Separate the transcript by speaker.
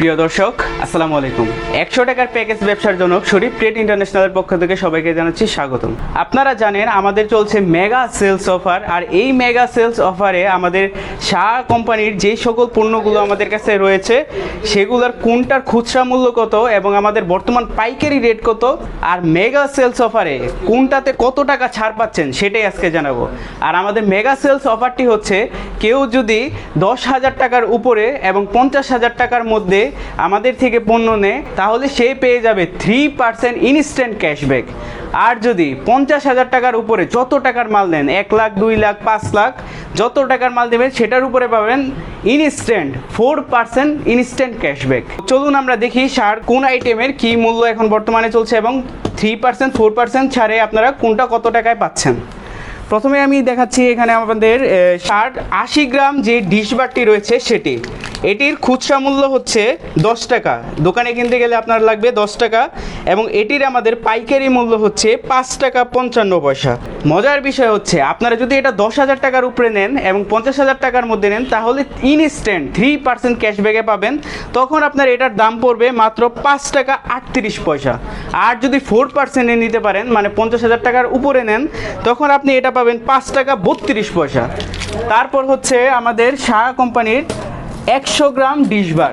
Speaker 1: প্রিয় দর্শক আসসালামু আলাইকুম। 100 টাকার প্যাকেজ ব্যবসার জন্য শরীফ ট্রেড ইন্টারন্যাশনালের পক্ষ থেকে সবাইকে জানাচ্ছি স্বাগতম। আপনারা জানেন আমাদের চলছে মেগা সেলস অফার, আর এই মেগা সেলস অফারে আমাদের শাহ কোম্পানির যেই সকল পণ্যগুলো আমাদের কাছে রয়েছে সেগুলোর কোনটার খুচরা মূল্য কত এবং আমাদের বর্তমান পাইকারি রেট কত, আর মেগা সেলস অফারে কোনটাতে কত টাকা ছাড় পাচ্ছেন সেটাই আজকে জানাবো। আর আমাদের মেগা সেলস অফারটি হচ্ছে কেউ যদি 10,000 টাকার উপরে এবং 50,000 টাকার মধ্যে আমাদের থেকে পণ্য নেয় তাহলে সে পেয়ে যাবে 3% ইনস্ট্যান্ট ক্যাশব্যাক। আর যদি 50,000 টাকার উপরে যত টাকার মাল নেন, 1 লাখ 2 লাখ 5 লাখ যত টাকার মাল দেবেন সেটার উপরে পাবেন ইনস্ট্যান্ট 4% ইনস্ট্যান্ট ক্যাশব্যাক। চলুন আমরা দেখি শার্ট কোন আইটেমের কি মূল্য এখন বর্তমানে চলছে এবং 3% 4% ছাড়ে আপনারা কোনটা কত টাকায় পাচ্ছেন। প্রথমে আমি দেখাচ্ছি এখানে আমাদের শার্ট 80 গ্রাম যে ডিশ বারটি রয়েছে সেটি, এটির খুচরা মূল্য হচ্ছে 10 টাকা, দোকানে কিনতে গেলে আপনার লাগবে 10 টাকা, এবং এটির আমাদের পাইকারি মূল্য হচ্ছে 5 টাকা 55 পয়সা। মজার বিষয় হচ্ছে আপনারা যদি এটা 10,000 টাকার উপরে নেন এবং 50,000 টাকার মধ্যে নেন তাহলে ইনস্ট্যান্ট 3% ক্যাশব্যাকে পাবেন, তখন আপনার এটার দাম পড়বে মাত্র 5 টাকা 38 পয়সা। আর যদি 4% নিতে পারেন মানে 50,000 টাকার উপরে নেন তখন আপনি এটা পাবেন 5 টাকা 32 পয়সা। তারপর হচ্ছে আমাদের শাহ কোম্পানির 100 গ্রাম ডিশ বার,